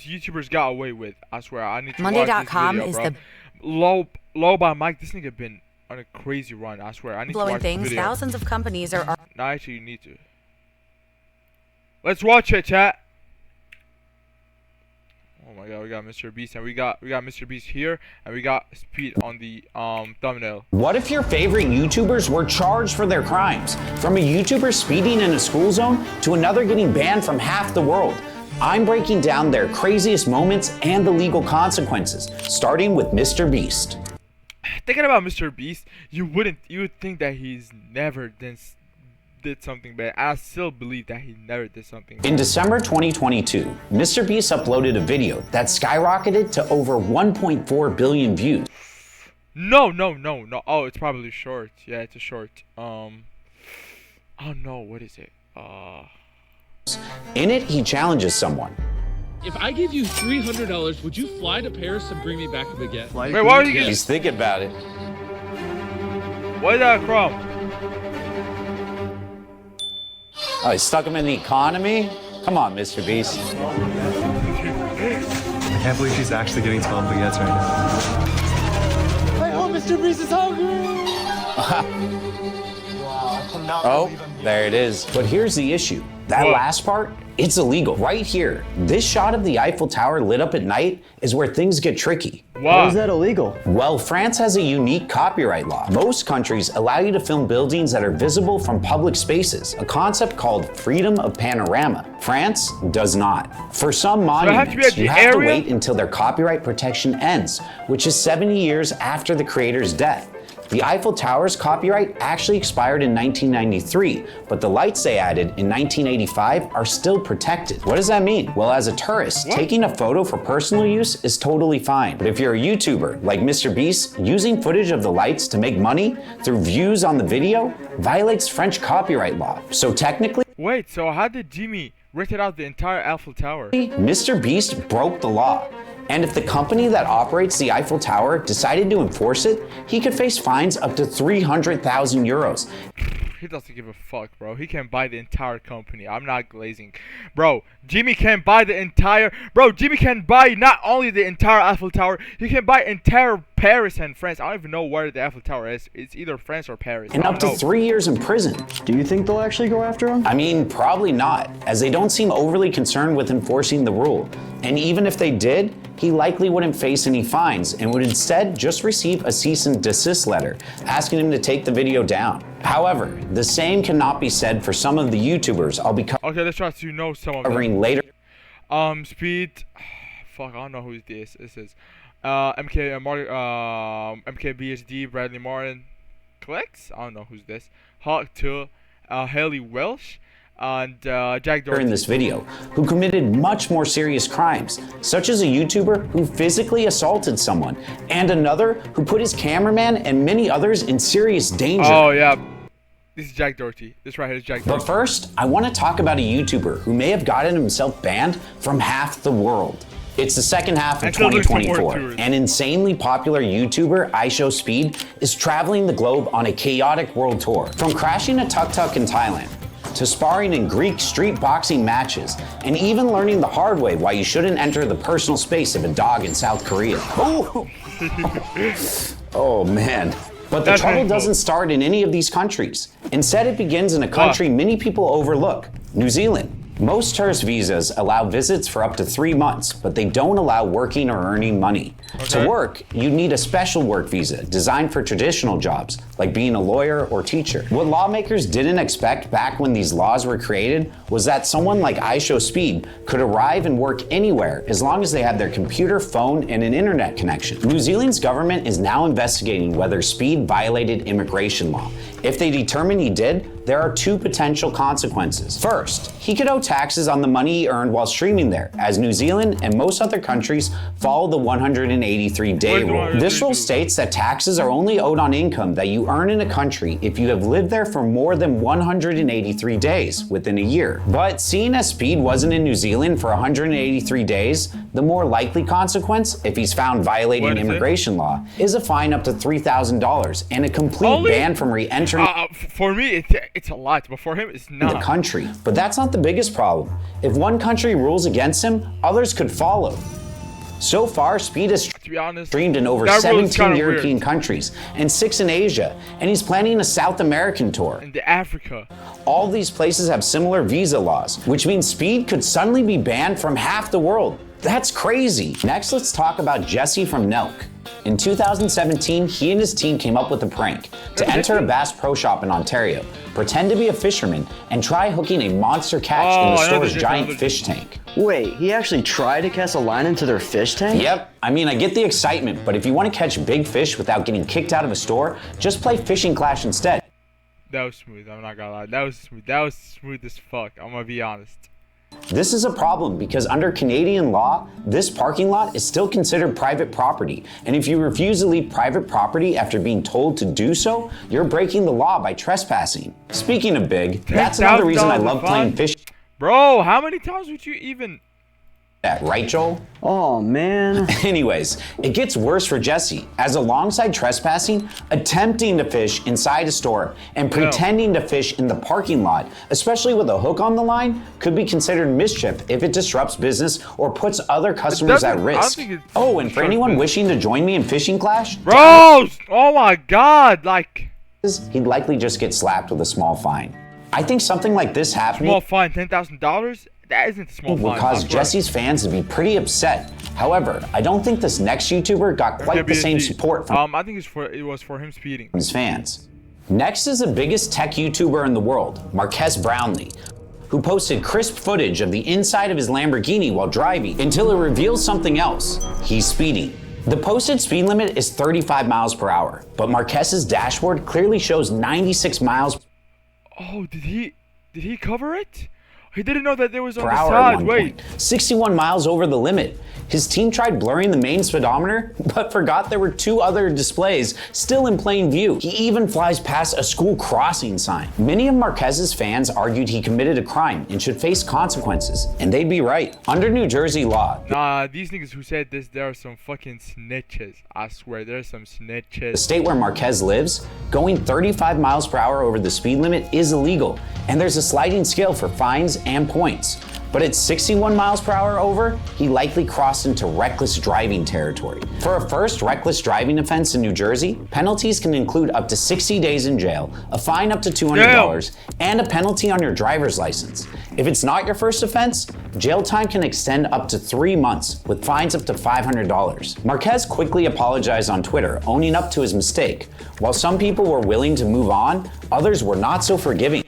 YouTubers got away with. I swear, I need to Monday.com watch this video, is bro. Low by Mike. This nigga been on a crazy run. I swear, I need to blowing watch things. this video. Thousands of companies are. No, actually, you need to. Let's watch it, chat. Oh my God, we got Mr. Beast, and we got Mr. Beast here, and we got Speed on the thumbnail. What if your favorite YouTubers were charged for their crimes? From a YouTuber speeding in a school zone to another getting banned from half the world. I'm breaking down their craziest moments and the legal consequences, starting with Mr. Beast. Thinking about Mr. Beast, you would think that he's never did something bad. I still believe that he never did something bad. In December 2022, Mr. Beast uploaded a video that skyrocketed to over 1.4 billion views. No. Oh, it's probably short. Yeah, it's a short. Oh no, what is it? In it, he challenges someone. If I give you $300, would you fly to Paris and bring me back a baguette? Wait, why are you getting? He's thinking about it. What is that from? Oh, he stuck him in the economy? Come on, Mr. Beast. I can't believe she's actually getting 12 baguettes right now. I hope Mr. Beast is hungry! Oh, there it is. But here's the issue. That last part, it's illegal. Right here, this shot of the Eiffel Tower lit up at night is where things get tricky. Wow. How is that illegal? Well, France has a unique copyright law. Most countries allow you to film buildings that are visible from public spaces, a concept called freedom of panorama. France does not. For some monuments, you have to wait until their copyright protection ends, which is 70 years after the creator's death. The Eiffel Tower's copyright actually expired in 1993, but the lights they added in 1985 are still protected. What does that mean? Well, as a tourist, taking a photo for personal use is totally fine. But if you're a YouTuber like Mr. Beast, using footage of the lights to make money through views on the video violates French copyright law. So technically, wait, so how did Jimmy rent out the entire Eiffel Tower? Mr. Beast broke the law. And if the company that operates the Eiffel Tower decided to enforce it, he could face fines up to 300,000 euros. He doesn't give a fuck, bro. He can buy the entire company. I'm not glazing. Bro, Jimmy can buy the entire... Bro, Jimmy can buy not only the entire Eiffel Tower, he can buy entire Paris and France. I don't even know where the Eiffel Tower is. It's either France or Paris. And up to 3 years in prison. Do you think they'll actually go after him? I mean, probably not, as they don't seem overly concerned with enforcing the rule. And even if they did, he likely wouldn't face any fines and would instead just receive a cease and desist letter asking him to take the video down. However, the same cannot be said for some of the YouTubers I'll be okay, let's try to know some of covering them. later. Speed. Fuck, I don't know who this is. MKBHD, Bradley Martin, Clicks. I don't know who's this. Hawk 2, Haley Welsh, and Jack Dorsey. In this video, who committed much more serious crimes, such as a YouTuber who physically assaulted someone, and another who put his cameraman and many others in serious danger. Oh yeah, this is Jack Dorsey. This right here is Jack Dorsey. But first, I want to talk about a YouTuber who may have gotten himself banned from half the world. It's the second half of 2024. An insanely popular YouTuber, IShowSpeed, is traveling the globe on a chaotic world tour. From crashing a tuk-tuk in Thailand, to sparring in Greek street boxing matches, and even learning the hard way why you shouldn't enter the personal space of a dog in South Korea. Oh, oh man. But the trouble doesn't start in any of these countries. Instead, it begins in a country many people overlook, New Zealand. Most tourist visas allow visits for up to 3 months, but they don't allow working or earning money. To work, you need a special work visa designed for traditional jobs, like being a lawyer or teacher. What lawmakers didn't expect back when these laws were created was that someone like IShowSpeed could arrive and work anywhere as long as they had their computer, phone, and an internet connection. New Zealand's government is now investigating whether Speed violated immigration law. If they determine he did, there are 2 potential consequences. First, he could owe taxes on the money he earned while streaming there, as New Zealand and most other countries follow the 183-day rule. This rule states that taxes are only owed on income that you earn in a country if you have lived there for more than 183 days within a year. But seeing as Speed wasn't in New Zealand for 183 days, the more likely consequence, if he's found violating immigration law, is a fine up to $3,000 and a complete ban from re-entering entering For me, it's a lot, but for him, it's the not. country. But that's not the biggest problem. If one country rules against him, others could follow. So far, Speed has To be honest, streamed in over that rule is 17 kinda European weird. countries and 6 in Asia, and he's planning a South American tour. In the Africa. All these places have similar visa laws, which means Speed could suddenly be banned from half the world. That's crazy. Next, let's talk about Jesse from Nelk. In 2017, he and his team came up with a prank to enter a Bass Pro Shop in Ontario, pretend to be a fisherman, and try hooking a monster catch in the I know store's this, giant I know fish tank. Wait, he actually tried to cast a line into their fish tank? Yep, I mean, I get the excitement, but if you want to catch big fish without getting kicked out of a store, just play Fishing Clash instead. That was smooth. I'm not gonna lie. That was smooth. That was smooth as fuck. I'm gonna be honest. This is a problem because under Canadian law, this parking lot is still considered private property. And if you refuse to leave private property after being told to do so, you're breaking the law by trespassing. Speaking of big, that's another reason I love playing fish. Bro, how many times would you even... Right, Joel? Oh, man. Anyways, it gets worse for Jesse, as alongside trespassing, attempting to fish inside a store and pretending to fish in the parking lot, especially with a hook on the line, could be considered mischief if it disrupts business or puts other customers at risk. Oh, and for anyone wishing to join me in Fishing Clash, bro, oh my god, like... he'd likely just get slapped with a small fine. I think something like this happening... Small fine, $10,000? That isn't a small fine. Will cause Jesse's fans to be pretty upset. However, I don't think this next YouTuber got quite the same support from I think it was for him speeding. his fans. Next is the biggest tech YouTuber in the world, Marques Brownlee, who posted crisp footage of the inside of his Lamborghini while driving until it reveals something else. He's speeding. The posted speed limit is 35 miles per hour, but Marques's dashboard clearly shows 96 miles Oh, did he cover it? He didn't know that there was on per the hour side. at one Wait. point, 61 miles over the limit. His team tried blurring the main speedometer, but forgot there were 2 other displays still in plain view. He even flies past a school crossing sign. Many of Marques's fans argued he committed a crime and should face consequences, and they'd be right. Under New Jersey law, Nah, these niggas who said this, there are some fucking snitches. I swear, there's some snitches. the state where Marques lives, going 35 miles per hour over the speed limit is illegal, and there's a sliding scale for fines and points. But at 61 miles per hour over, he likely crossed into reckless driving territory. For a first reckless driving offense in New Jersey, penalties can include up to 60 days in jail, a fine up to $200, and a penalty on your driver's license. If it's not your first offense, jail time can extend up to 3 months, with fines up to $500. Marques quickly apologized on Twitter, owning up to his mistake. While some people were willing to move on, others were not so forgiving.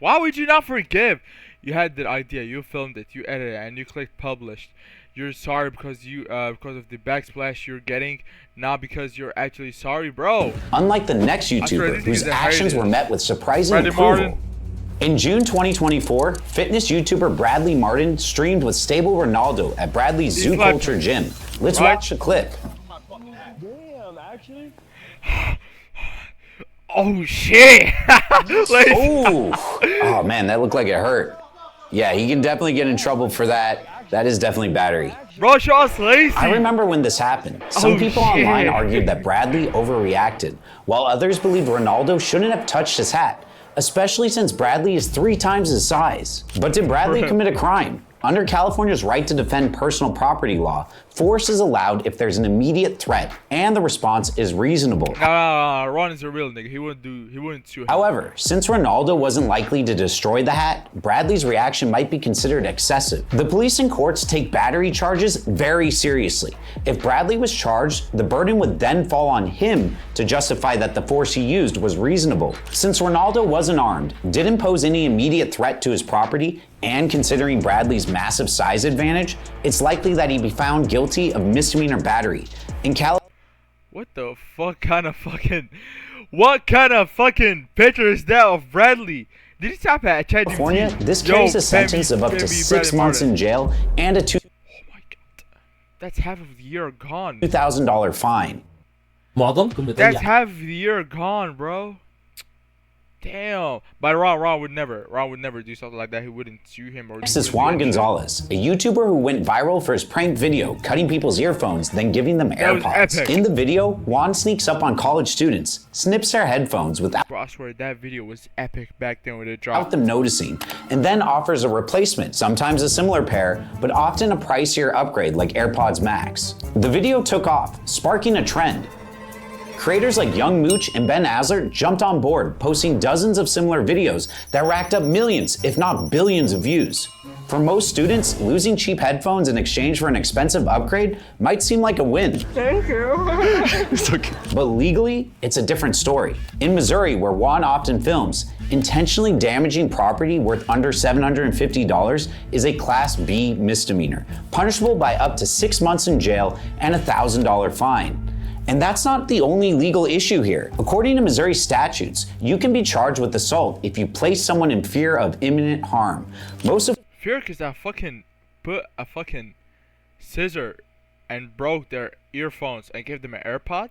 Why would you not forgive? You had the idea, you filmed it, you edited it, and you clicked published. You're sorry because because of the backsplash you're getting, not because you're actually sorry, bro. Unlike the next YouTuber, whose actions were met with surprising approval. In June 2024, fitness YouTuber Bradley Martin streamed with Stable Ronaldo at Bradley's Zoo Culture Gym. Let's watch the clip. Damn, actually? Oh shit! Oh man, that looked like it hurt. Yeah, he can definitely get in trouble for that. That is definitely battery. Bro, show us lazy. I remember when this happened. Some people online argued that Bradley overreacted, while others believed Ronaldo shouldn't have touched his hat, especially since Bradley is 3 times his size. But did Bradley commit a crime? Under California's right to defend personal property law, force is allowed if there's an immediate threat and the response is reasonable. Ron is a real nigga. He wouldn't sue him. However, since Ronaldo wasn't likely to destroy the hat, Bradley's reaction might be considered excessive. The police and courts take battery charges very seriously. If Bradley was charged, the burden would then fall on him to justify that the force he used was reasonable. Since Ronaldo wasn't armed, didn't pose any immediate threat to his property, and considering Bradley's massive size advantage, it's likely that he'd be found guilty of misdemeanor battery. In What the fuck kind of fucking... What kind of fucking picture is that of Bradley? Did he stop at ChatGPT? California, this carries a sentence of up to 6 months in jail and a Oh my god. That's half of the year gone. $2,000 fine. That's half of the year gone, bro. Damn. But Ron would never do something like that. He wouldn't sue him or. Next is Juan Gonzalez, a YouTuber who went viral for his prank video, cutting people's earphones, then giving them AirPods. In the video, Juan sneaks up on college students, snips their headphones without Bro, I swear that video was epic back then when it dropped. them noticing, and then offers a replacement, sometimes a similar pair, but often a pricier upgrade like AirPods Max. The video took off, sparking a trend. Creators like Young Mooch and Ben Asler jumped on board, posting dozens of similar videos that racked up millions, if not billions of views. For most students, losing cheap headphones in exchange for an expensive upgrade might seem like a win. Thank you. It's okay. But legally, it's a different story. In Missouri, where Juan often films, intentionally damaging property worth under $750 is a Class B misdemeanor, punishable by up to 6 months in jail and a $1,000 fine. And that's not the only legal issue here. According to Missouri statutes, you can be charged with assault if you place someone in fear of imminent harm. Most of Fear because I fucking put a fucking scissor and broke their earphones and gave them an AirPod.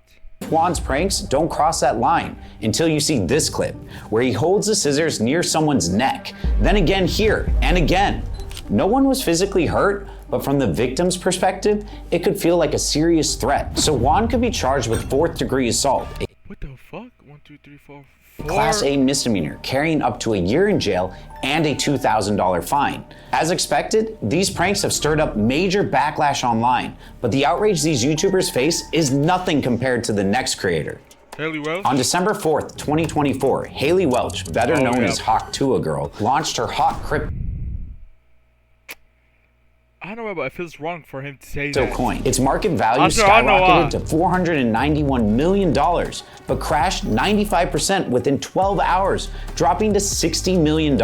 Juan's pranks don't cross that line until you see this clip, where he holds the scissors near someone's neck, then again here, and again. No one was physically hurt, but from the victim's perspective, it could feel like a serious threat. So Juan could be charged with 4th-degree assault, What the fuck? 1, 2, 3, 4, a Class A misdemeanor, carrying up to a year in jail and a $2,000 fine. As expected, these pranks have stirred up major backlash online, but the outrage these YouTubers face is nothing compared to the next creator. Haley Welch? On December 4th, 2024, Haley Welch, better known as Hawk Tua Girl, launched her hot crypto I don't know, but it feels wrong for him to say that. coin. Its market value skyrocketed to $491 million, but crashed 95% within 12 hours, dropping to $60 million.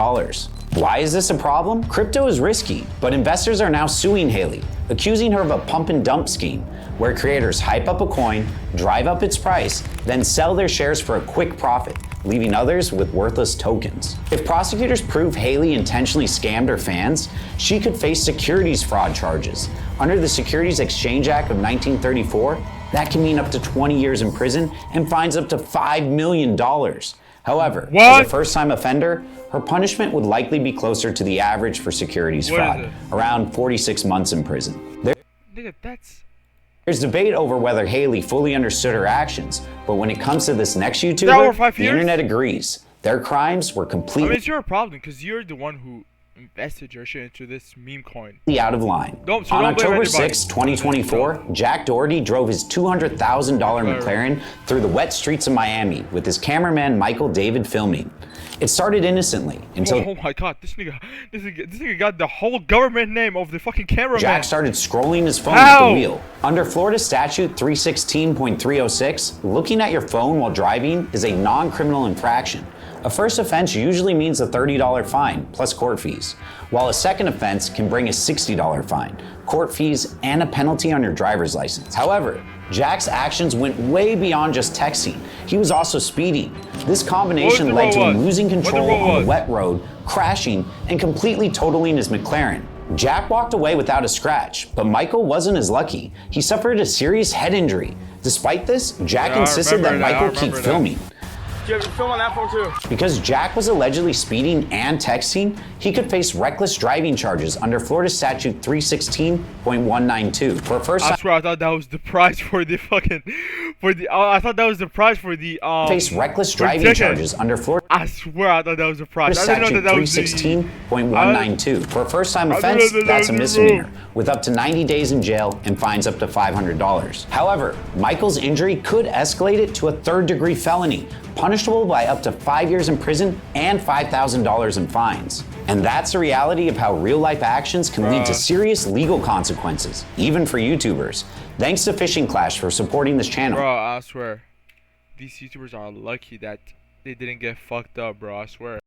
Why is this a problem? Crypto is risky, but investors are now suing Haley, accusing her of a pump and dump scheme, where creators hype up a coin, drive up its price, then sell their shares for a quick profit, leaving others with worthless tokens. If prosecutors prove Haley intentionally scammed her fans, she could face securities fraud charges. Under the Securities Exchange Act of 1934, that can mean up to 20 years in prison and fines up to $5 million. However, as a first-time offender, her punishment would likely be closer to the average for securities fraud, around 46 months in prison. Nigga, There's debate over whether Haley fully understood her actions, but when it comes to this next YouTuber, the internet agrees. Their crimes were completely I mean, it's your problem because you're the one who invested your shit into this meme coin. Out of line. On October 6, 2024, Jack Doherty drove his $200,000 McLaren through the wet streets of Miami with his cameraman Michael David filming. It started innocently until oh my god, this nigga got the whole government name of the fucking cameraman. Jack started scrolling his phone at the wheel. Under Florida Statute 316.306, looking at your phone while driving is a non-criminal infraction. A first offense usually means a $30 fine plus court fees, while a second offense can bring a $60 fine, court fees, and a penalty on your driver's license. However, Jack's actions went way beyond just texting. He was also speeding. This combination led to him losing control on the wet road, crashing, and completely totaling his McLaren. Jack walked away without a scratch, but Michael wasn't as lucky. He suffered a serious head injury. Despite this, Jack insisted that Michael keep filming. You have to film on that phone too. Because Jack was allegedly speeding and texting, he could face reckless driving charges under Florida Statute 316.192. For a first I swear I thought that was the price for the fucking I thought that was the price for the face reckless driving charges under Florida. I swear I thought that was the price. Statute 316.192. For a first-time offense, that's a misdemeanor, with up to 90 days in jail and fines up to $500. However, Michael's injury could escalate it to a third-degree felony, punishable by up to 5 years in prison and $5,000 in fines. And that's the reality of how real-life actions can lead to serious legal consequences, even for YouTubers. Thanks to Fishing Clash for supporting this channel. Bro, I swear, these YouTubers are lucky that they didn't get fucked up, bro. I swear.